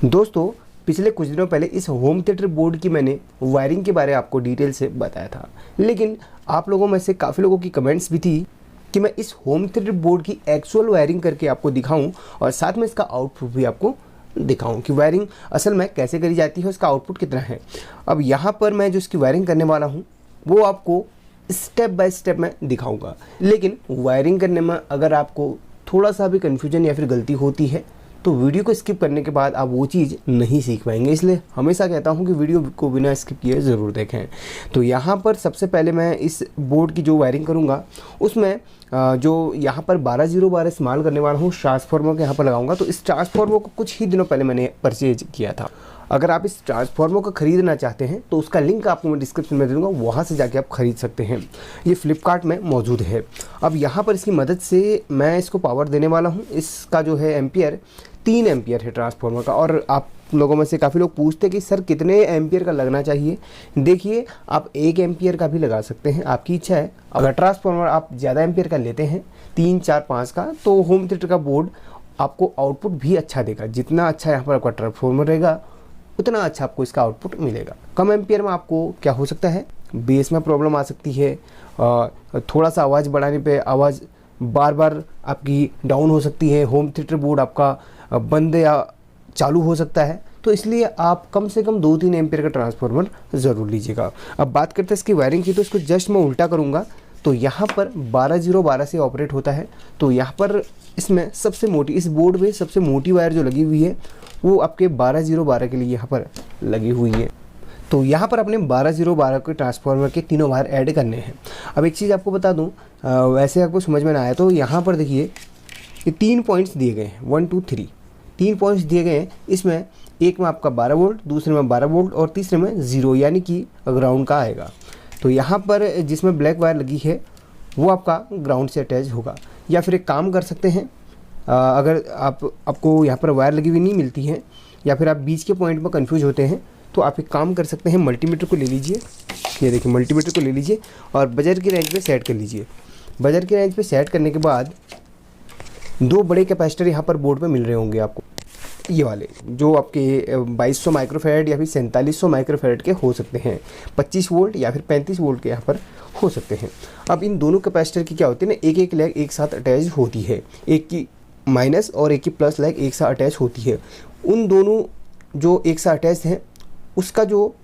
दोस्तों, पिछले कुछ दिनों पहले इस होम थिएटर बोर्ड की मैंने वायरिंग के बारे में आपको डिटेल से बताया था, लेकिन आप लोगों में से काफ़ी लोगों की कमेंट्स भी थी कि मैं इस होम थिएटर बोर्ड की एक्चुअल वायरिंग करके आपको दिखाऊं और साथ में इसका आउटपुट भी आपको दिखाऊं कि वायरिंग असल में कैसे करी जाती है, उसका आउटपुट कितना है। अब यहाँ पर मैं जो इसकी वायरिंग करने वाला हूँ वो आपको स्टेप बाय स्टेप मैं दिखाऊंगा, लेकिन वायरिंग करने में अगर आपको थोड़ा सा भी कन्फ्यूजन या फिर गलती होती है तो वीडियो को स्किप करने के बाद आप वो चीज़ नहीं सीख पाएंगे। इसलिए हमेशा कहता हूँ कि वीडियो को बिना स्किप किए ज़रूर देखें। तो यहाँ पर सबसे पहले मैं इस बोर्ड की जो वायरिंग करूँगा उसमें जो यहाँ पर 12-0-12 इस्तेमाल करने वाला हूँ, ट्रांसफार्मर को यहाँ पर लगाऊंगा। तो इस ट्रांसफार्मर को कुछ ही दिनों पहले मैंने परचेज किया था। अगर आप इस ट्रांसफार्मर को ख़रीदना चाहते हैं तो उसका लिंक आपको मैं डिस्क्रिप्शन में दे दूँगा, वहाँ से जाके आप ख़रीद सकते हैं। ये फ्लिपकार्ट में मौजूद है। अब यहाँ पर इसकी मदद से मैं इसको पावर देने वाला हूँ। इसका जो है एम्पियर 3 एम्पियर है ट्रांसफार्मर का। और आप लोगों में से काफ़ी लोग पूछते हैं कि सर कितने एम्पियर का लगना चाहिए। देखिए, आप 1 एम्पियर का भी लगा सकते हैं, आपकी इच्छा है। अगर ट्रांसफार्मर आप ज़्यादा एम्पियर का लेते हैं 3, 4, 5 का, तो होम थिएटर का बोर्ड आपको आउटपुट भी अच्छा देगा। जितना अच्छा यहाँ पर आपका ट्रांसफार्मर रहेगा उतना अच्छा आपको इसका आउटपुट मिलेगा। कम एम्पियर में आपको क्या हो सकता है, बेस में प्रॉब्लम आ सकती है, थोड़ा सा आवाज़ बढ़ाने पे आवाज़ बार बार आपकी डाउन हो सकती है, होम थिएटर बोर्ड आपका बंद या चालू हो सकता है। तो इसलिए आप कम से कम 2-3 एम्पियर का ट्रांसफार्मर ज़रूर लीजिएगा। अब बात करते हैं इसकी वायरिंग की, तो इसको जस्ट मैं उल्टा करूँगा तो यहाँ पर 12-0-12 से ऑपरेट होता है। तो यहाँ पर इसमें सबसे मोटी, इस बोर्ड में सबसे मोटी वायर जो लगी हुई है वो आपके 12-0-12 के लिए यहाँ पर लगी हुई है। तो यहाँ पर अपने 12-0-12 के ट्रांसफार्मर के तीनों वायर ऐड करने हैं। अब एक चीज़ आपको बता दूँ, वैसे आपको समझ में ना आया तो यहाँ पर देखिए ये 3 पॉइंट्स दिए गए हैं, 1, 2, 3 3 पॉइंट्स दिए गए हैं। इसमें एक में आपका 12 वोल्ट, दूसरे में 12 वोल्ट और तीसरे में 0 यानी कि ग्राउंड का आएगा। तो यहाँ पर जिसमें ब्लैक वायर लगी है वो आपका ग्राउंड से अटैच होगा। या फिर एक काम कर सकते हैं, अगर आपको यहाँ पर वायर लगी हुई नहीं मिलती है या फिर आप बीच के पॉइंट में कंफ्यूज होते हैं तो आप एक काम कर सकते हैं, मल्टीमीटर को ले लीजिए। ये देखिए, मल्टीमीटर को ले लीजिए और बजर की रेंज पे सेट कर लीजिए। बजर की रेंज पे सेट करने के बाद 2 बड़े कैपेसिटर यहाँ पर बोर्ड पे मिल रहे होंगे आपको। ये वाले जो आपके 2200 माइक्रोफैराड या फिर 4700 माइक्रोफैराड के हो सकते हैं, 25 वोल्ट या फिर 35 वोल्ट के यहाँ पर हो सकते हैं। अब इन दोनों कैपेसिटर की क्या होती है ना, एक लेग एक साथ अटैच होती है, एक की माइनस और एक की प्लस लेग एक साथ अटैच होती है। उन दोनों जो एक साथ अटैच हैं उसका जो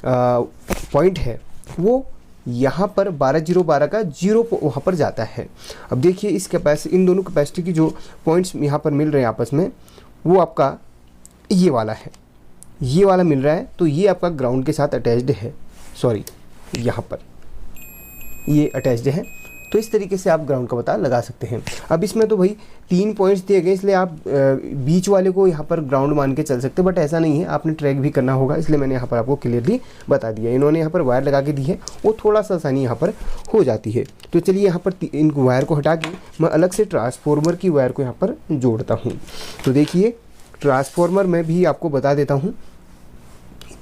पॉइंट है वो यहाँ पर 12-0-12 का 0 वहाँ पर जाता है। अब देखिए, इस कैपेसिटी, इन दोनों कैपेसिटी की जो पॉइंट्स यहाँ पर मिल रहे हैं आपस में, वो आपका ये वाला है, ये वाला मिल रहा है। तो ये आपका ग्राउंड के साथ अटैच्ड है, सॉरी यहाँ पर ये अटैच्ड है। तो इस तरीके से आप ग्राउंड का पता लगा सकते हैं। अब इसमें तो भाई 3 पॉइंट्स दिए गए, इसलिए आप बीच वाले को यहाँ पर ग्राउंड मान के चल सकते हैं, बट ऐसा नहीं है, आपने ट्रैक भी करना होगा। इसलिए मैंने यहाँ पर आपको क्लियरली बता दिया। इन्होंने यहाँ पर वायर लगा के दी है, वो थोड़ा सा आसानी यहाँ पर हो जाती है। तो चलिए यहाँ पर इन वायर को हटा के मैं अलग से ट्रांसफार्मर की वायर को यहाँ पर जोड़ता हूँ। तो देखिए, ट्रांसफार्मर में भी आपको बता देता हूँ,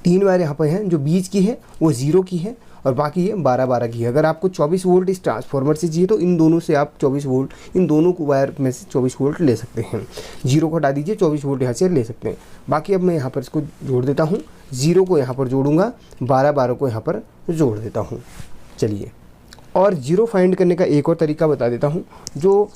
3 वायर यहाँ पर हैं। जो बीच की है वो 0 की है और बाकी ये 12-12 की है। अगर आपको 24 वोल्ट इस ट्रांसफार्मर से चाहिए तो इन दोनों से आप 24 वोल्ट, इन दोनों को वायर में से 24 वोल्ट ले सकते हैं। 0 को हटा दीजिए, 24 वोल्ट यहाँ से ले सकते हैं। बाकी अब मैं यहाँ पर इसको जोड़ देता हूँ, 0 को यहाँ पर जोड़ूंगा, 12-12 को यहाँ पर जोड़ देता हूँ। चलिए, और 0 फाइंड करने का एक और तरीका बता देता हूँ। जो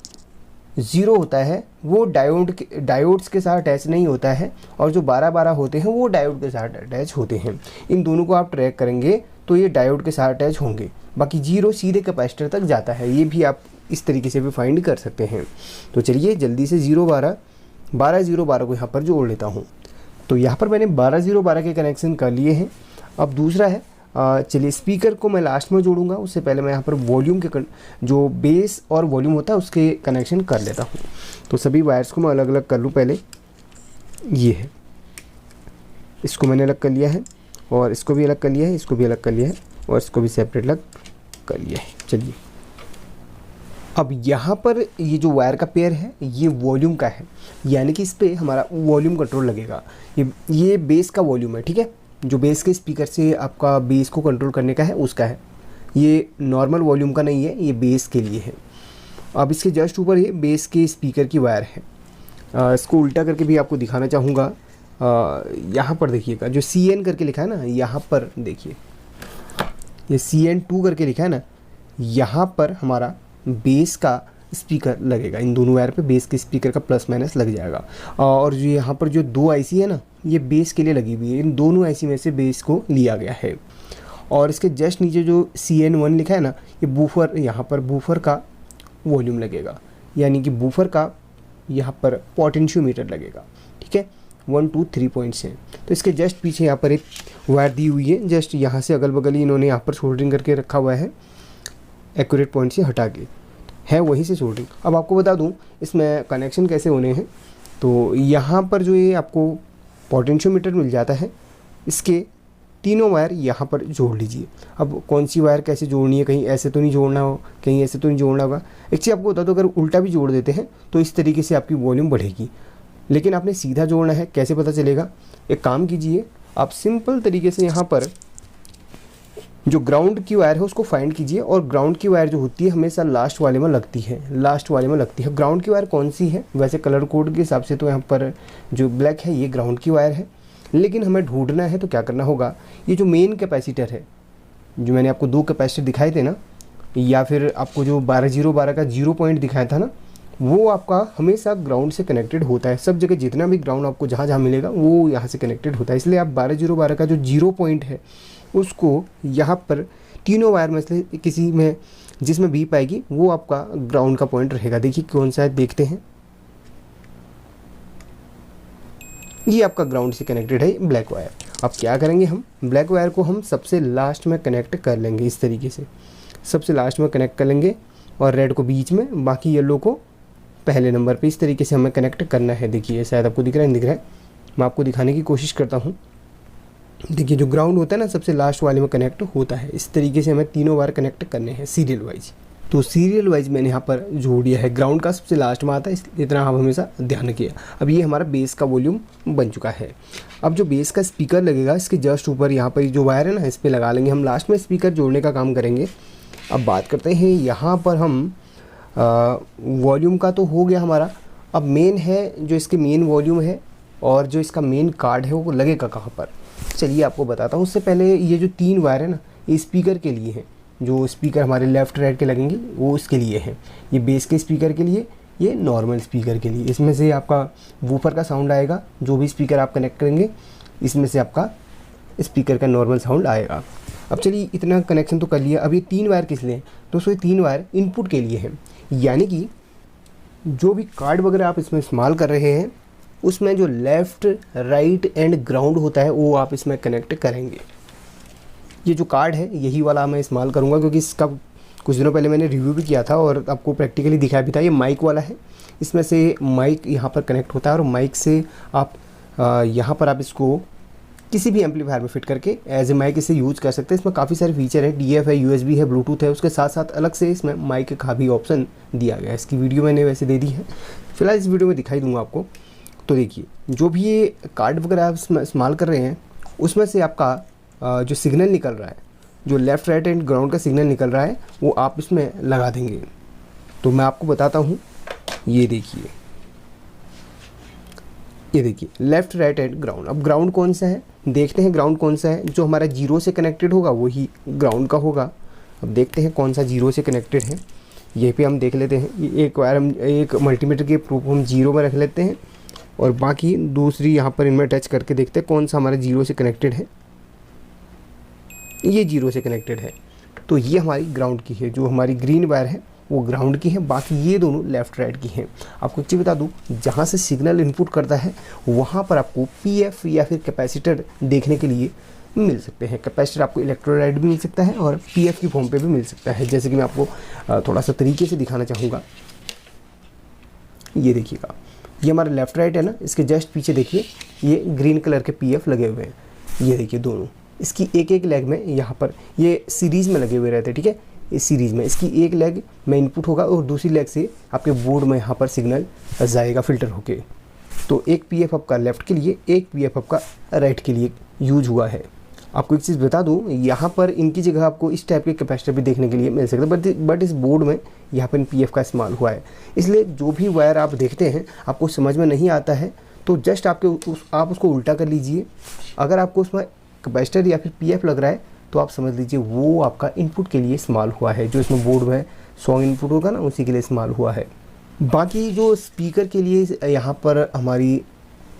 0 होता है वो डायोड्स के साथ अटैच नहीं होता है, और जो 12-12 होते हैं वो डायोड के साथ अटैच होते हैं। इन दोनों को आप ट्रैक करेंगे तो ये डायोड के साथ अटैच होंगे। बाकी 0 सीधे कैपेसिटर तक जाता है, ये भी आप इस तरीके से भी फाइंड कर सकते हैं। तो चलिए जल्दी से 12-0-12 को यहाँ पर जोड़ लेता हूँ। तो यहाँ पर मैंने 12-0-12 के कनेक्शन कर लिए हैं। अब दूसरा है, चलिए स्पीकर को मैं लास्ट में जोड़ूंगा। उससे पहले मैं यहाँ पर वॉल्यूम के जो बेस और वॉल्यूम होता है उसके कनेक्शन कर लेता हूँ। तो सभी वायर्स को मैं अलग अलग कर लूँ। पहले ये है, इसको मैंने अलग कर लिया है, और इसको भी अलग कर लिया है, इसको भी अलग कर लिया है, और इसको भी सेपरेट अलग कर लिया है। चलिए, अब यहाँ पर ये जो वायर का पेयर है ये वॉल्यूम का है, यानी कि इस पर हमारा वॉल्यूम कंट्रोल लगेगा। ये बेस का वॉल्यूम है, ठीक है, जो बेस के स्पीकर से आपका बेस को कंट्रोल करने का है उसका है। ये नॉर्मल वॉल्यूम का नहीं है, ये बेस के लिए है। अब इसके जस्ट ऊपर ये बेस के स्पीकर की वायर है। इसको उल्टा करके भी आपको दिखाना चाहूँगा। यहाँ पर देखिएगा जो CN करके लिखा है ना, यहाँ पर देखिए ये CN2 करके लिखा है ना, यहाँ पर हमारा बेस का स्पीकर लगेगा। इन दोनों वायर पे बेस के स्पीकर का प्लस माइनस लग जाएगा। और जो यहाँ पर जो 2 IC है ना, ये बेस के लिए लगी हुई है। इन दोनों IC में से बेस को लिया गया है। और इसके जस्ट नीचे जो CN1 लिखा है ना, ये बूफर, यहाँ पर बूफर का वॉल्यूम लगेगा, यानी कि बूफर का यहाँ पर पोटेंशियोमीटर लगेगा। ठीक है, 1 2 3 पॉइंट्स हैं। तो इसके जस्ट पीछे यहाँ पर एक वायर दी हुई है, जस्ट यहाँ से अगल बगल ही इन्होंने यहाँ पर सोल्डरिंग करके रखा हुआ है, एक्यूरेट पॉइंट से हटा के है वहीं से सोल्डरिंग। अब आपको बता दूँ इसमें कनेक्शन कैसे होने हैं। तो यहाँ पर जो ये आपको पोटेंशियोमीटर मिल जाता है, इसके तीनों वायर यहाँ पर जोड़ लीजिए। अब कौन सी वायर कैसे जोड़नी है, कहीं ऐसे तो नहीं जोड़ना हो, कहीं ऐसे तो नहीं जोड़ना होगा। एक चीज़ आपको बता दो, अगर उल्टा भी जोड़ देते हैं तो इस तरीके से आपकी वॉल्यूम बढ़ेगी, लेकिन आपने सीधा जोड़ना है। कैसे पता चलेगा? एक काम कीजिए, आप सिंपल तरीके से यहाँ पर जो ग्राउंड की वायर है उसको फाइंड कीजिए। और ग्राउंड की वायर जो होती है हमेशा लास्ट वाले में लगती है, लास्ट वाले में लगती है। ग्राउंड की वायर कौन सी है? वैसे कलर कोड के हिसाब से तो यहाँ पर जो ब्लैक है ये ग्राउंड की वायर है, लेकिन हमें ढूंढना है तो क्या करना होगा, ये जो मेन कैपेसिटर है, जो मैंने आपको 2 कैपेसिटर दिखाए थे ना, या फिर आपको जो 12-0-12 का 0 पॉइंट दिखाया था ना, वो आपका हमेशा ग्राउंड से कनेक्टेड होता है। सब जगह जितना भी ग्राउंड आपको जहाँ जहाँ मिलेगा वो यहाँ से कनेक्टेड होता है। इसलिए आप 12-0-12 का जो 0 पॉइंट है उसको यहाँ पर तीनों वायर में से किसी में जिसमें भी पाएगी वो आपका ग्राउंड का पॉइंट रहेगा। देखिए कौन सा है, देखते हैं। ये आपका ग्राउंड से कनेक्टेड है ब्लैक वायर। अब क्या करेंगे, हम ब्लैक वायर को हम सबसे लास्ट में कनेक्ट कर लेंगे। इस तरीके से सबसे लास्ट में कनेक्ट कर लेंगे और रेड को बीच में, बाकी येलो को पहले नंबर पे। इस तरीके से हमें कनेक्ट करना है। देखिए शायद आपको दिख रहा है, नहीं दिख रहा है, मैं आपको दिखाने की कोशिश करता हूँ। देखिए जो ग्राउंड होता है ना सबसे लास्ट वाले में कनेक्ट होता है। इस तरीके से हमें तीनों वायर कनेक्ट करने हैं सीरियल वाइज। तो सीरियल वाइज मैंने यहाँ पर जोड़ दिया है। ग्राउंड का सबसे लास्ट में आता है, इतना आप हमेशा ध्यान किया। अब ये हमारा बेस का वॉल्यूम बन चुका है। अब जो बेस का स्पीकर लगेगा इसके जस्ट ऊपर यहाँ पर जो वायर है ना, इस पर लगा लेंगे। हम लास्ट में स्पीकर जोड़ने का काम करेंगे। अब बात करते हैं यहाँ पर हम वॉल्यूम का तो हो गया हमारा। अब मेन है जो इसके मेन वॉल्यूम है और जो इसका मेन कार्ड है वो लगेगा कहाँ पर, चलिए आपको बताता हूँ। उससे पहले ये जो 3 वायर है ना, ये स्पीकर के लिए है। जो स्पीकर हमारे लेफ़्ट राइट के लगेंगे वो इसके लिए है। ये बेस के स्पीकर के लिए, ये नॉर्मल स्पीकर के लिए। इसमें से आपका वूफर का साउंड आएगा। जो भी स्पीकर आप कनेक्ट करेंगे इसमें से आपका स्पीकर का नॉर्मल साउंड आएगा। अब चलिए इतना कनेक्शन तो कर लिया। अब ये 3 वायर किस लिए? दोस्तों ये 3 वायर इनपुट के लिए हैं, यानी कि जो भी कार्ड वगैरह आप इसमें इस्तेमाल कर रहे हैं उसमें जो लेफ़्ट राइट एंड ग्राउंड होता है वो आप इसमें कनेक्ट करेंगे। ये जो कार्ड है यही वाला मैं इस्तेमाल करूँगा, क्योंकि इसका कुछ दिनों पहले मैंने रिव्यू भी किया था और आपको प्रैक्टिकली दिखाया भी था। ये माइक वाला है, इसमें से माइक यहाँ पर कनेक्ट होता है और माइक से आप यहाँ पर आप इसको किसी भी एम्पलीफायर में फिट करके एज ए माइक इसे यूज़ कर सकते हैं। इसमें काफ़ी सारे फीचर है, DF है, USB है, ब्लूटूथ है। उसके साथ साथ अलग से इसमें माइक का भी ऑप्शन दिया गया है। इसकी वीडियो मैंने वैसे दे दी है, फिलहाल इस वीडियो में दिखाई दूँगा आपको। तो देखिए जो भी ये कार्ड वगैरह आप इस्तेमाल कर रहे हैं उसमें से आपका जो सिग्नल निकल रहा है, जो लेफ़्ट राइट एंड ग्राउंड का सिग्नल निकल रहा है वो आप इसमें लगा देंगे। तो मैं आपको बताता हूँ, ये देखिए लेफ़्ट राइट एंड ग्राउंड। अब ग्राउंड कौन सा है, देखते हैं ग्राउंड कौन सा है। जो हमारा 0 से कनेक्टेड होगा वही ग्राउंड का होगा। अब देखते हैं कौन सा 0 से कनेक्टेड है, ये पे हम देख लेते हैं। ये एक वायर हम एक मल्टीमीटर के प्रूफ हम 0 में रख लेते हैं और बाकी दूसरी यहाँ पर इनमें टच करके देखते हैं कौन सा हमारा 0 से कनेक्टेड है। ये 0 से कनेक्टेड है, तो ये हमारी ग्राउंड की है। जो हमारी ग्रीन वायर है वो ग्राउंड की है, बाकी ये दोनों लेफ़्ट राइट की हैं। आपको एक चीज़ बता दूँ, जहाँ से सिग्नल इनपुट करता है वहाँ पर आपको PF या फिर कैपेसिटर देखने के लिए मिल सकते हैं। कैपेसिटर आपको इलेक्ट्रोलाइट भी मिल सकता है और PF की फॉर्म पे भी मिल सकता है। जैसे कि मैं आपको थोड़ा सा तरीके से दिखाना चाहूँगा। ये देखिएगा, ये हमारा लेफ़्ट राइट है ना, इसके जस्ट पीछे देखिए ये ग्रीन कलर के PF लगे हुए हैं। ये देखिए दोनों, इसकी एक लेग में यहाँ पर ये सीरीज़ में लगे हुए रहते हैं। ठीक है, इस सीरीज़ में इसकी एक लेग में इनपुट होगा और दूसरी लेग से आपके बोर्ड में यहाँ पर सिग्नल जाएगा फ़िल्टर होके। तो एक PF आपका लेफ़्ट के लिए, एक PF आपका राइट के लिए यूज हुआ है। आपको एक चीज़ बता दूँ, यहाँ पर इनकी जगह आपको इस टाइप के कैपेसिटर भी देखने के लिए मिल सकता है, बट इस बोर्ड में यहाँ पर PF का इस्तेमाल हुआ है। इसलिए जो भी वायर आप देखते हैं आपको समझ में नहीं आता है तो जस्ट आप उसको उल्टा कर लीजिए। अगर आपको उसमें कैपेसिटर या फिर पीएफ लग रहा है तो आप समझ लीजिए वो आपका इनपुट के लिए इस्तेमाल हुआ है, जो इसमें बोर्ड में सॉन्ग इनपुट होगा ना उसी के लिए इस्तेमाल हुआ है। बाकी जो स्पीकर के लिए यहाँ पर हमारी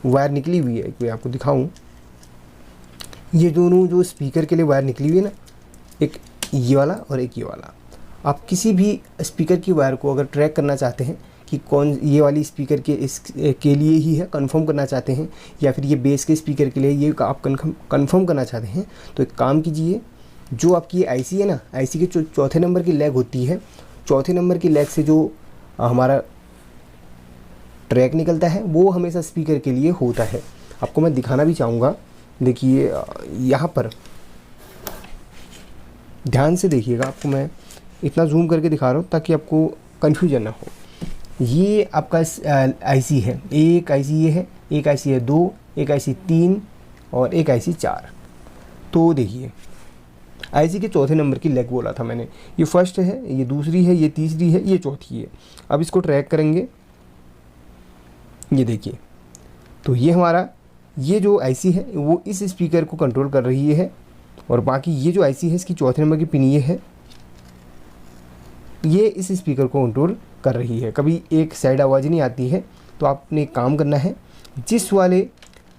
वायर निकली हुई है, मैं आपको दिखाऊं, ये दोनों जो स्पीकर के लिए वायर निकली हुई है ना, एक ये वाला और एक ये वाला, आप किसी भी स्पीकर की वायर को अगर ट्रैक करना चाहते हैं कि कौन ये वाली स्पीकर के लिए ही है, कंफर्म करना चाहते हैं, या फिर ये बेस के स्पीकर के लिए ये आप कंफर्म करना चाहते हैं, तो एक काम कीजिए, जो आपकी ये आईसी है ना, आईसी के जो चौथे नंबर की लेग होती है, चौथे नंबर की लेग से जो हमारा ट्रैक निकलता है वो हमेशा स्पीकर के लिए होता है। आपको मैं दिखाना भी चाहूँगा, देखिए यहाँ पर ध्यान से देखिएगा, आपको मैं इतना जूम करके दिखा रहा हूँ ताकि आपको कन्फ्यूजन ना हो। ये आपका आईसी है, एक आईसी ये है, एक आईसी है 2, एक आईसी 3 और एक आईसी 4। तो देखिए आईसी के चौथे नंबर की लेग बोला था मैंने, ये फर्स्ट है, ये दूसरी है, ये तीसरी है, ये चौथी है। अब इसको ट्रैक करेंगे, ये देखिए, तो ये हमारा ये जो आईसी है वो इस स्पीकर को कंट्रोल कर रही है, और बाकी ये जो आईसी है इसकी चौथे नंबर की पिन ये है, ये इस स्पीकर को कंट्रोल कर रही है। कभी एक साइड आवाज़ नहीं आती है तो आपने एक काम करना है, जिस वाले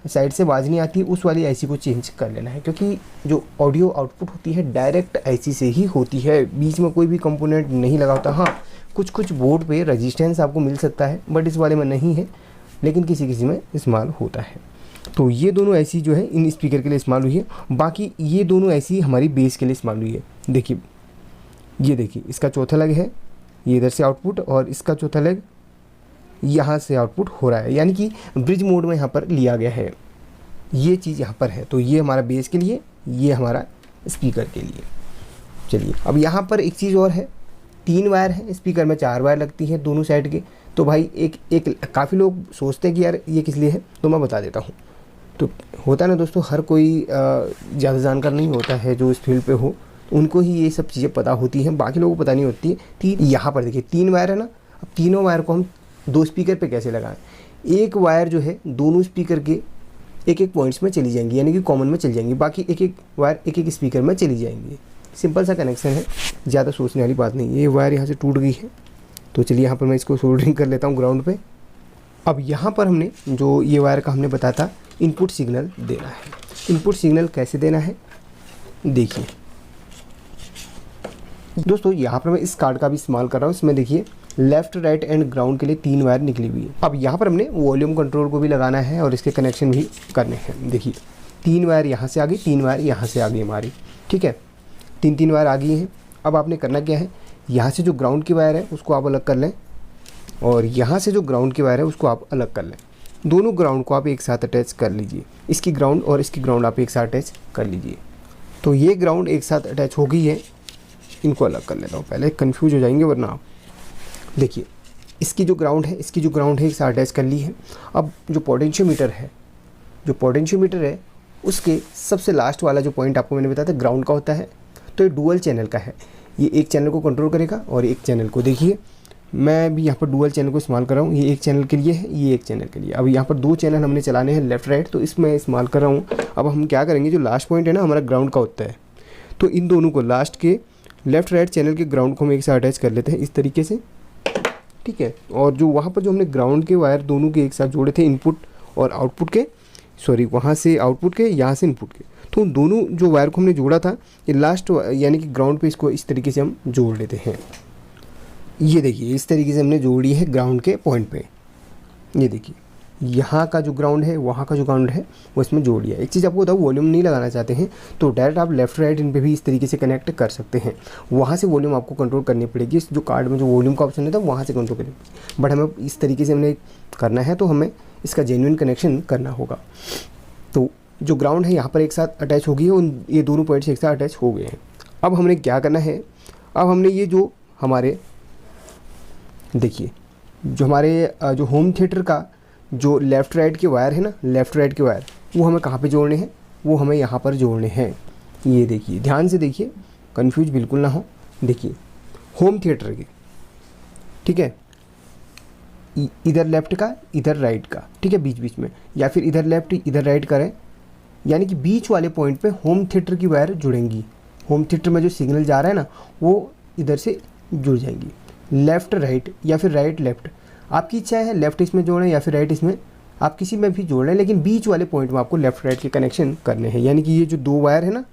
साइड से आवाज़ नहीं आती उस वाली आईसी को चेंज कर लेना है, क्योंकि जो ऑडियो आउटपुट होती है डायरेक्ट आईसी से ही होती है, बीच में कोई भी कंपोनेंट नहीं लगा होता। हाँ, कुछ बोर्ड पे रेजिस्टेंस आपको मिल सकता है, बट इस वाले में नहीं है, लेकिन किसी किसी में इस्तेमाल होता है। तो ये दोनों आईसी जो है इन स्पीकर के लिए इस्तेमाल हुई है। बाकी ये दोनों आईसी हमारी बेस के लिए इस्तेमाल हुई है। देखिए, ये देखिए, इसका चौथा लेग है, ये इधर से आउटपुट, और इसका चौथा लेग यहाँ से आउटपुट हो रहा है, यानी कि ब्रिज मोड में यहाँ पर लिया गया है। ये चीज़ यहाँ पर है, तो ये हमारा बेस के लिए, ये हमारा स्पीकर के लिए। चलिए, अब यहाँ पर एक चीज़ और है, 3 वायर है स्पीकर में, 4 वायर लगती है दोनों साइड के। तो भाई एक काफ़ी लोग सोचते हैं कि यार ये किस लिए है, तो मैं बता देता हूँ। तो होता है ना दोस्तों, हर कोई ज़्यादा जानकार नहीं होता है, जो इस फील्ड पे हो उनको ही ये सब चीज़ें पता होती हैं, बाकी लोगों को पता नहीं होती है। यहाँ पर देखिए 3 वायर है ना, अब तीनों वायर को हम 2 स्पीकर पे कैसे लगाएं। एक वायर जो है दोनों स्पीकर के एक पॉइंट्स में चली जाएंगी, यानी कि कॉमन में चली जाएंगी, बाकी एक वायर एक स्पीकर में चली जाएंगी। सिंपल सा कनेक्शन है, ज़्यादा सोचने वाली बात नहीं है। ये वायर यहाँ से टूट गई है, तो चलिए यहाँ पर मैं इसको सोल्डरिंग कर लेता हूँ ग्राउंड पे। अब यहाँ पर हमने जो ये वायर का हमने बताया था इनपुट सिग्नल देना है। इनपुट सिग्नल कैसे देना है, देखिए दोस्तों, यहाँ पर मैं इस कार्ड का भी इस्तेमाल कर रहा हूँ। इसमें देखिए लेफ्ट, राइट एंड ग्राउंड के लिए 3 वायर निकली हुई है। अब यहाँ पर हमने वॉल्यूम कंट्रोल को भी लगाना है और इसके कनेक्शन भी करने हैं। देखिए 3 वायर यहाँ से आ गई, 3 वायर यहाँ से आ गई हमारी, ठीक है, 3 वायर आ गई हैं। अब आपने करना क्या है, यहाँ से जो ग्राउंड की वायर है उसको आप अलग कर लें, और यहाँ से जो ग्राउंड की वायर है उसको आप अलग कर लें। दोनों ग्राउंड को आप एक साथ अटैच कर लीजिए, इसकी ग्राउंड और इसकी ग्राउंड आप एक साथ अटैच कर लीजिए। तो ये ग्राउंड एक साथ अटैच हो गई है, इनको अलग कर लेता हूँ, पहले कंफ्यूज हो जाएंगे वरना आप। देखिए इसकी जो ग्राउंड है, इसकी जो ग्राउंड है एक साथ अटैच कर ली है। अब जो पोटेंशियोमीटर है उसके सबसे लास्ट वाला जो पॉइंट आपको मैंने बताया था ग्राउंड का होता है, तो ये डुअल चैनल का है, ये एक चैनल को कंट्रोल करेगा और एक चैनल को। देखिए मैं भी यहाँ पर डुअल चैनल को इस्तेमाल कर रहा हूँ, ये एक चैनल के लिए है, ये एक चैनल के लिए। अब यहाँ पर 2 चैनल हमने चलाने हैं लेफ्ट राइट, तो इसमें इस्तेमाल कर रहा हूँ। अब हम क्या करेंगे, जो लास्ट पॉइंट है ना हमारा ग्राउंड का होता है, तो इन दोनों को लास्ट के लेफ्ट राइट चैनल के ग्राउंड को हम एक साथ अटैच कर लेते हैं इस तरीके से, ठीक है। और जो वहाँ पर जो हमने ग्राउंड के वायर दोनों के एक साथ जोड़े थे, इनपुट और आउटपुट के, सॉरी वहाँ से आउटपुट के, यहाँ से इनपुट के, तो दोनों जो वायर को हमने जोड़ा था ये लास्ट यानी कि ग्राउंड पे इसको इस तरीके से हम जोड़ लेते हैं। ये देखिए इस तरीके से हमने जोड़ी है ग्राउंड के पॉइंट पे। ये देखिए यहाँ का जो ग्राउंड है, वहाँ का जो ग्राउंड है वो इसमें जोड़ लिया। एक चीज़ आपको बताओ, वॉल्यूम नहीं लगाना चाहते हैं तो डायरेक्ट आप लेफ्ट राइट इन पे भी इस तरीके से कनेक्ट कर सकते हैं। वहाँ से वॉल्यूम आपको कंट्रोल करनी पड़ेगी, जो कार्ड में जो वॉल्यूम का ऑप्शन है था वहाँ से कंट्रोल करें, बट हमें इस तरीके से हमने करना है, तो हमें इसका जेन्युइन कनेक्शन करना होगा। तो जो ग्राउंड है यहाँ पर एक साथ अटैच हो गई है, उन ये दोनों पॉइंट्स एक साथ अटैच हो गए हैं। अब हमने क्या करना है, अब हमने ये जो हमारे देखिए जो हमारे जो होम थिएटर का जो लेफ़्ट राइट के वायर है ना, लेफ़्ट राइट के वायर वो हमें कहाँ पे जोड़ने हैं, वो हमें यहाँ पर जोड़ने हैं। ये देखिए ध्यान से देखिए, कंफ्यूज बिल्कुल ना हो। देखिए होम थिएटर के, ठीक है, इधर लेफ्ट का इधर राइट का, ठीक है, बीच बीच में, या फिर इधर लेफ्ट इधर राइट करें, यानी कि बीच वाले पॉइंट पे होम थिएटर की वायर जुड़ेंगी। होम थिएटर में जो सिग्नल जा रहा है ना वो इधर से जुड़ जाएंगी, लेफ़्ट राइट या फिर राइट लेफ़्ट, आपकी इच्छा है लेफ़्ट इसमें जोड़ें या फिर राइट इसमें, आप किसी में भी जोड़ लें, लेकिन बीच वाले पॉइंट में आपको लेफ़्ट राइट के कनेक्शन करने हैं। यानी कि ये जो 2 वायर है ना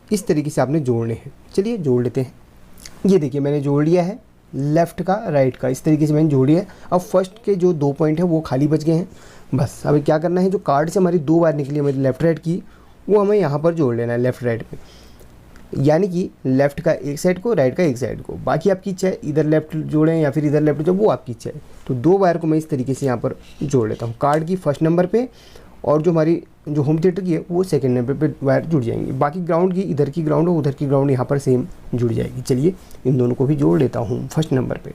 इस तरीके से आपने जोड़ने हैं। चलिए जोड़ लेते हैं। ये देखिए मैंने जोड़ लिया है, लेफ़्ट का राइट का इस तरीके से मैंने जोड़ लिया है। अब फर्स्ट के जो 2 पॉइंट हैं वो खाली बच गए हैं। बस अब क्या करना है, जो कार्ड से हमारी 2 वायर निकली हमारी लेफ़्ट राइट की वो हमें यहाँ पर जोड़ लेना है लेफ़्ट राइट में, यानी कि लेफ़्ट का एक साइड को राइट का एक साइड को। बाकी आपकी इच्छा है इधर लेफ़्ट जोड़ें या फिर इधर लेफ़्ट जोड़ें, वो आपकी इच्छा है। तो 2 वायर को मैं इस तरीके से यहाँ पर जोड़ लेता हूँ कार्ड की फर्स्ट नंबर पे, और जो हमारी जो होम थिएटर की है वो सेकंड नंबर पे वायर जुड़ जाएंगी। बाकी ग्राउंड की इधर की ग्राउंड और उधर की ग्राउंड यहाँ पर सेम जुड़ जाएगी। चलिए इन दोनों को भी जोड़ लेता हूँ फर्स्ट नंबर पे।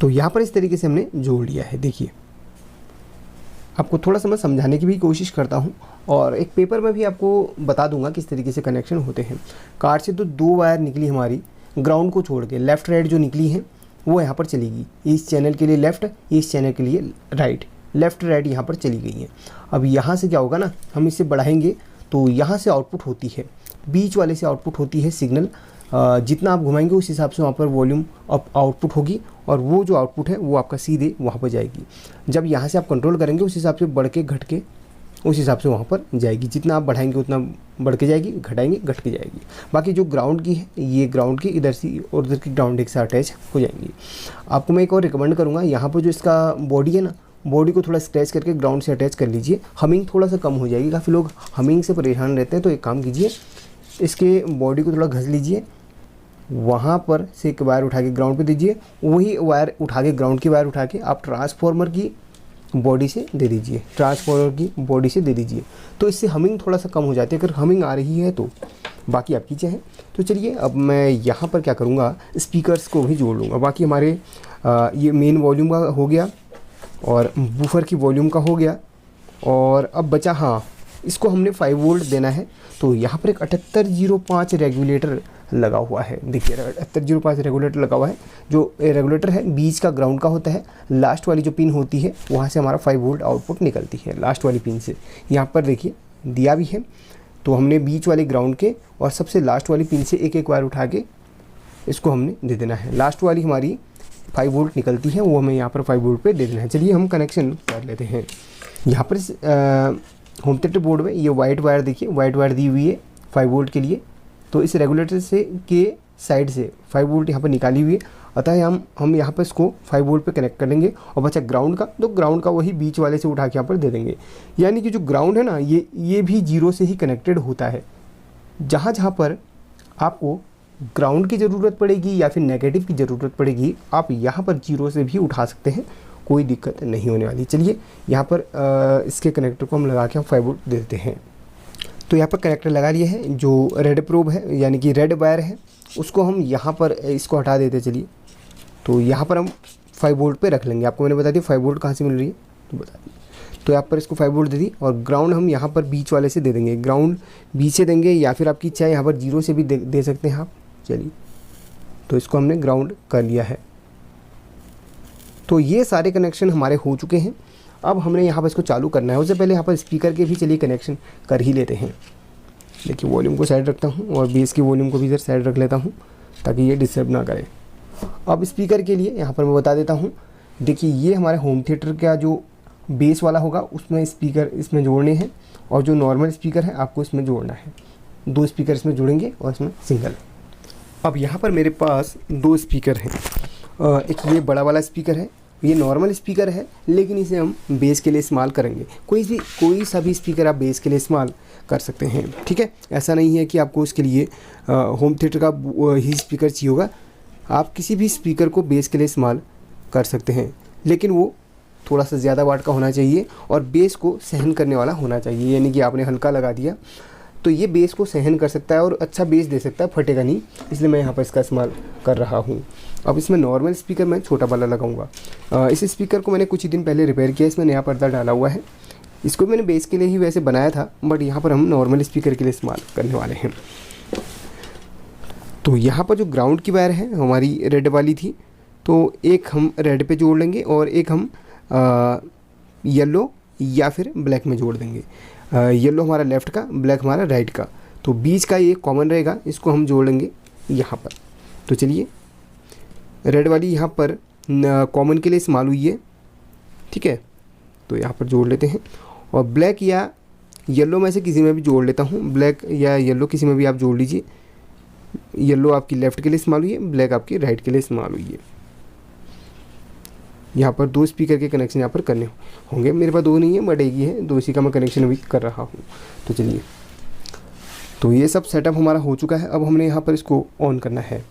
तो यहाँ पर इस तरीके से हमने जोड़ लिया है। देखिए आपको थोड़ा सा मैं समझाने की भी कोशिश करता हूँ और एक पेपर में भी आपको बता दूंगा किस तरीके से कनेक्शन होते हैं। कार्ड से तो 2 वायर निकली हमारी ग्राउंड को छोड़ के, लेफ़्ट राइट जो निकली है वो यहाँ पर चलेगी, इस चैनल के लिए लेफ़्ट, इस चैनल के लिए राइट, लेफ़्ट राइट यहाँ पर चली गई है। अब यहाँ से क्या होगा ना, हम इसे बढ़ाएंगे तो यहाँ से आउटपुट होती है, बीच वाले से आउटपुट होती है सिग्नल। जितना आप घुमाएंगे उस हिसाब से वहाँ पर वॉल्यूम आउटपुट होगी और वो जो आउटपुट है वो आपका सीधे वहाँ पर जाएगी। जब यहाँ से आप कंट्रोल करेंगे उस हिसाब से बढ़ के घट के उस हिसाब से वहाँ पर जाएगी। जितना आप बढ़ाएंगे उतना बढ़ के जाएगी, घटाएंगे घट के जाएगी। बाकी जो ग्राउंड की है ये ग्राउंड की इधर से और उधर की ग्राउंड एक साथ अटैच हो जाएंगी। आपको मैं एक और रिकमेंड करूँगा, यहाँ पर जो इसका बॉडी है ना, बॉडी को थोड़ा स्क्रैच करके ग्राउंड से अटैच कर लीजिए, हमिंग थोड़ा सा कम हो जाएगी। काफ़ी लोग हमिंग से परेशान रहते हैं, तो एक काम कीजिए, इसके बॉडी को थोड़ा घस लीजिए, वहाँ पर से एक वायर उठा के ग्राउंड पे दीजिए, वही वायर उठा के ग्राउंड की वायर उठा के आप ट्रांसफार्मर की बॉडी से दे दीजिए, ट्रांसफार्मर की बॉडी से दे दीजिए। तो इससे हमिंग थोड़ा सा कम हो जाती है, अगर हमिंग आ रही है तो। बाकी आपकी चाहे तो। चलिए अब मैं यहाँ पर क्या करूँगा, स्पीकर्स को भी जोड़ लूँगा। बाकी हमारे ये मेन वॉल्यूम का हो गया और बूफर की वॉल्यूम का हो गया, और अब बचा हाँ इसको हमने 5 वोल्ट देना है। तो यहाँ पर एक 7805 रेगुलेटर लगा हुआ है। देखिए 7805 रेगुलेटर लगा हुआ है। जो रेगुलेटर है बीच का ग्राउंड का होता है, लास्ट वाली जो पिन होती है वहाँ से हमारा 5 वोल्ट आउटपुट निकलती है, लास्ट वाली पिन से। यहाँ पर देखिए दिया भी है, तो हमने बीच वाले ग्राउंड के और सबसे लास्ट वाली पिन से एक एक वायर उठा के इसको हमने दे देना है। लास्ट वाली हमारी 5 वोल्ट निकलती है, वो हमें यहाँ पर 5 वोल्ट पे दे देना है। चलिए हम कनेक्शन कर लेते हैं। यहाँ पर होम थिएटर बोर्ड में ये वाइट वायर देखिए, वाइट वायर दी हुई है 5 वोल्ट के लिए। तो इस रेगुलेटर से के साइड से 5 वोल्ट यहाँ पर निकाली हुई है, अतः हम यहाँ पर इसको 5 वोल्ट पे कनेक्ट कर लेंगे। और बचा ग्राउंड का, तो ग्राउंड का वही बीच वाले से उठा के यहाँ पर दे देंगे। यानी कि जो ग्राउंड है ना ये भी 0 से ही कनेक्टेड होता है। जहाँ जहाँ पर आपको ग्राउंड की ज़रूरत पड़ेगी या फिर नेगेटिव की ज़रूरत पड़ेगी, आप यहाँ पर 0 से भी उठा सकते हैं, कोई दिक्कत नहीं होने वाली। चलिए यहाँ पर इसके कनेक्टर को हम लगा के हम 5 वोल्ट दे देते हैं। तो यहाँ पर कनेक्टर लगा लिए हैं। जो रेड प्रोब है यानी कि रेड वायर है उसको हम यहाँ पर इसको हटा देते। चलिए तो यहाँ पर हम 5 वोल्ट पे रख लेंगे। आपको मैंने बता दिया 5 वोल्ट कहाँ से मिल रही है, तो बता दी। तो यहाँ पर इसको 5 वोल्ट दे दी और ग्राउंड हम यहाँ पर बीच वाले से दे देंगे। ग्राउंड बीच से देंगे या फिर आपकी इच्छा है यहाँ पर 0 से भी दे सकते हैं आप। चलिए तो इसको हमने ग्राउंड कर लिया है। तो ये सारे कनेक्शन हमारे हो चुके हैं। अब हमने यहाँ पर इसको चालू करना है। उससे पहले यहाँ पर स्पीकर के भी चलिए कनेक्शन कर ही लेते हैं। देखिए वॉल्यूम को साइड रखता हूँ और बेस की वॉल्यूम को भी इधर साइड रख लेता हूँ ताकि ये डिस्टर्ब ना करे। अब स्पीकर के लिए यहाँ पर मैं बता देता हूँ। देखिए ये हमारे होम थिएटर का जो बेस वाला होगा उसमें स्पीकर इसमें जोड़ने हैं, और जो नॉर्मल स्पीकर है आपको इसमें जोड़ना है। 2 स्पीकर इसमें जुड़ेंगे और इसमें सिंगल। अब यहाँ पर मेरे पास 2 स्पीकर हैं। एक ये बड़ा वाला स्पीकर है, ये नॉर्मल स्पीकर है लेकिन इसे हम बेस के लिए इस्तेमाल करेंगे। कोई सा भी स्पीकर आप बेस के लिए इस्तेमाल कर सकते हैं, ठीक है। ऐसा नहीं है कि आपको इसके लिए होम थिएटर का ही स्पीकर चाहिए होगा। आप किसी भी स्पीकर को बेस के लिए इस्तेमाल कर सकते हैं, लेकिन वो थोड़ा सा ज़्यादा वाट का होना चाहिए और बेस को सहन करने वाला होना चाहिए। यानी कि आपने हल्का लगा दिया तो ये बेस को सहन कर सकता है और अच्छा बेस दे सकता है, फटेगा नहीं। इसलिए मैं यहाँ पर इसका इस्तेमाल कर रहा हूँ। अब इसमें नॉर्मल स्पीकर मैं छोटा वाला लगाऊंगा। इस स्पीकर को मैंने कुछ ही दिन पहले रिपेयर किया, इसमें नया पर्दा डाला हुआ है। इसको मैंने बेस के लिए ही वैसे बनाया था, बट यहाँ पर हम नॉर्मल स्पीकर के लिए इस्तेमाल करने वाले हैं। तो यहाँ पर जो ग्राउंड की वायर है हमारी रेड वाली थी, तो एक हम रेड पे जोड़ लेंगे और एक हम येलो या फिर ब्लैक में जोड़ देंगे। येलो हमारा लेफ़्ट का, ब्लैक हमारा राइट का, तो बीच का ये कॉमन रहेगा, इसको हम जोड़ लेंगे यहाँ पर। तो चलिए रेड वाली यहाँ पर कॉमन के लिए इस्तेमाल हुई है, ठीक है, तो यहाँ पर जोड़ लेते हैं। और ब्लैक या येलो में से किसी में भी जोड़ लेता हूँ, ब्लैक या येलो किसी में भी आप जोड़ लीजिए। येलो आपकी लेफ़्ट के लिए इस्तेमाल हुई है, ब्लैक आपकी राइट के लिए इस्तेमाल हुई है। यहाँ पर 2 स्पीकर के कनेक्शन यहाँ पर करने होंगे, मेरे पास 2 नहीं है बट एक ही है, 2 इसी का मैं कनेक्शन अभी कर रहा हूँ। तो चलिए, तो ये सब सेटअप हमारा हो चुका है। अब हमने यहाँ पर इसको ऑन करना है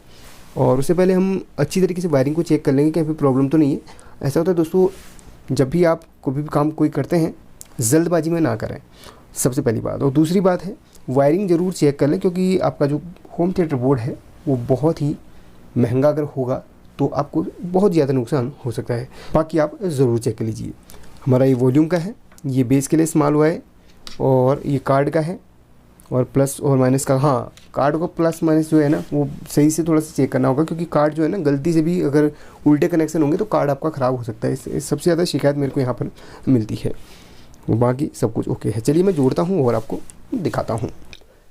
और उससे पहले हम अच्छी तरीके से वायरिंग को चेक कर लेंगे, कहीं भी प्रॉब्लम तो नहीं है। ऐसा होता है दोस्तों, जब भी आप कोई भी काम करते हैं जल्दबाजी में ना करें, सबसे पहली बात। और दूसरी बात है, वायरिंग ज़रूर चेक कर लें, क्योंकि आपका जो होम थिएटर बोर्ड है वो बहुत ही महंगा अगर होगा तो आपको बहुत ज़्यादा नुकसान हो सकता है। बाकी आप ज़रूर चेक कर लीजिए। हमारा ये वॉल्यूम का है, ये बेस के लिए इस्तेमाल हुआ है, और ये कार्ड का है, और प्लस और माइनस का। हाँ, कार्ड को प्लस माइनस जो है ना वो सही से थोड़ा सा चेक करना होगा, क्योंकि कार्ड जो है ना गलती से भी अगर उल्टे कनेक्शन होंगे तो कार्ड आपका ख़राब हो सकता है। सबसे ज़्यादा शिकायत मेरे को यहाँ पर मिलती है। बाकी सब कुछ ओके है। चलिए मैं जोड़ता हूँ और आपको दिखाता हूँ।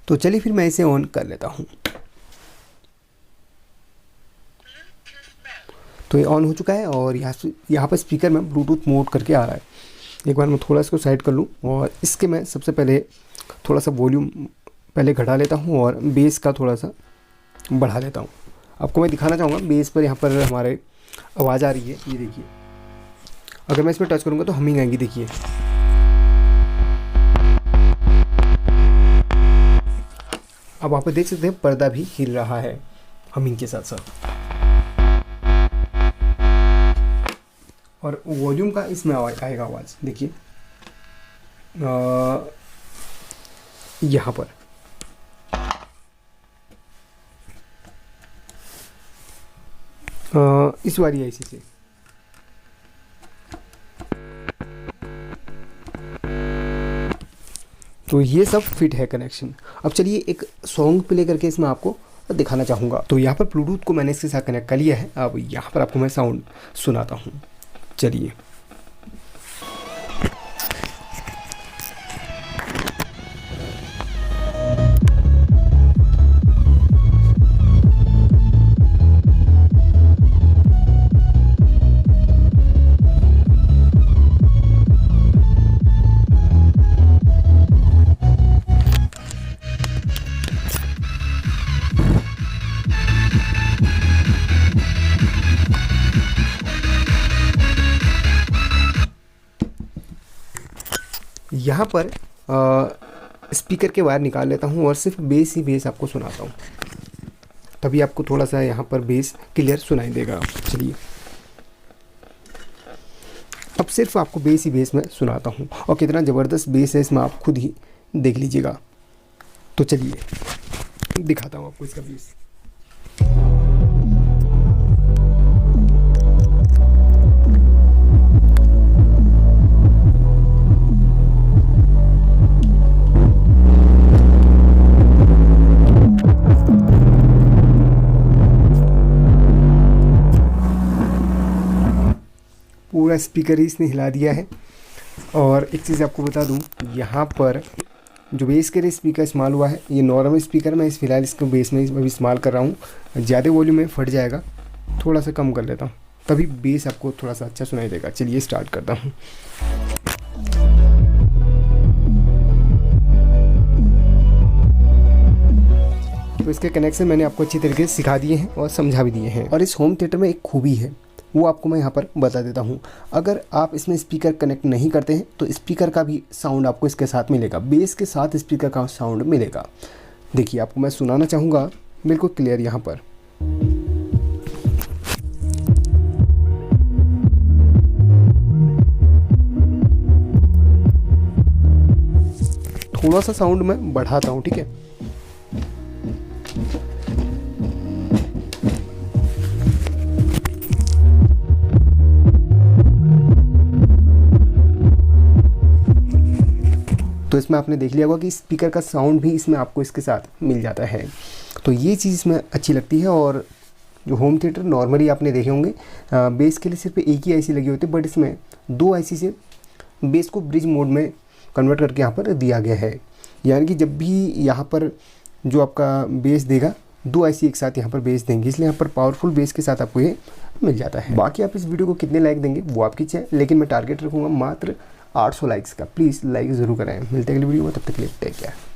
तो चलिए फिर मैं इसे ऑन कर लेता हूँ। तो ये ऑन हो चुका है और यहाँ पर स्पीकर में ब्लूटूथ मोड करके आ रहा है। एक बार मैं थोड़ा इसको साइड कर लूँ और इसके मैं सबसे पहले थोड़ा सा वॉल्यूम पहले घटा लेता हूँ और बेस का थोड़ा सा बढ़ा लेता हूँ। आपको मैं दिखाना चाहूँगा बेस पर यहाँ पर हमारे आवाज़ आ रही है, ये देखिए। अगर मैं इसमें टच करूँगा तो हमिंग आएगी, देखिए। अब आप देख सकते हैं पर्दा भी हिल रहा है हमिंग के साथ साथ। और वॉल्यूम का इसमें आएगा आवाज़, देखिए यहाँ पर। इस वाली ऐसी से तो ये सब फिट है कनेक्शन। अब चलिए एक सॉन्ग प्ले करके इसमें आपको दिखाना चाहूँगा। तो यहाँ पर ब्लूटूथ को मैंने इसके साथ कनेक्ट कर लिया है। अब यहाँ पर आपको मैं साउंड सुनाता हूँ, चलिए। यहाँ पर स्पीकर के वायर निकाल लेता हूँ और सिर्फ बेस ही बेस आपको सुनाता हूँ, तभी आपको थोड़ा सा यहाँ पर बेस क्लियर सुनाई देगा। चलिए अब सिर्फ आपको बेस ही बेस में सुनाता हूँ और कितना ज़बरदस्त बेस है इसमें आप खुद ही देख लीजिएगा। तो चलिए दिखाता हूँ आपको इसका बेस। पूरा स्पीकर ही इसने हिला दिया है। और एक चीज़ आपको बता दूं, यहाँ पर जो बेस के लिए स्पीकर इस्तेमाल हुआ है ये नॉर्मल स्पीकर मैं फ़िलहाल इसको बेस में अभी इस्तेमाल कर रहा हूँ। ज़्यादा वॉल्यूम में फट जाएगा, थोड़ा सा कम कर लेता हूँ, तभी बेस आपको थोड़ा सा अच्छा सुनाई देगा। चलिए स्टार्ट करता हूँ। तो इसके कनेक्शन मैंने आपको अच्छी तरीके से सिखा दिए हैं और समझा भी दिए हैं। और इस होम थिएटर में एक खूबी है, वो आपको मैं यहाँ पर बता देता हूँ। अगर आप इसमें स्पीकर कनेक्ट नहीं करते हैं तो स्पीकर का भी साउंड आपको इसके साथ मिलेगा, बेस के साथ स्पीकर का साउंड मिलेगा। देखिए आपको मैं सुनाना चाहूँगा बिल्कुल क्लियर यहाँ पर। थोड़ा सा साउंड मैं बढ़ाता हूँ, ठीक है। तो इसमें आपने देख लिया होगा कि स्पीकर का साउंड भी इसमें आपको इसके साथ मिल जाता है। तो ये चीज़ इसमें अच्छी लगती है और जो होम थिएटर नॉर्मली आपने देखे होंगे बेस के लिए सिर्फ एक ही आईसी लगी होती है, बट इसमें 2 आईसी से बेस को ब्रिज मोड में कन्वर्ट करके यहाँ पर दिया गया है। यानी कि जब भी यहाँ पर जो आपका बेस देगा 2 आईसी एक साथ यहाँ पर बेस देंगे, इसलिए यहाँ पर पावरफुल बेस के साथ आपको ये मिल जाता है। बाकी आप इस वीडियो को कितने लाइक देंगे वो आपकी इच्छा है, लेकिन मैं टारगेट रखूँगा मात्र 800 लाइक्स का। प्लीज़ लाइक ज़रूर कराएं। मिलते हैं अगली वीडियो में, तब तक के लिए टेक केयर।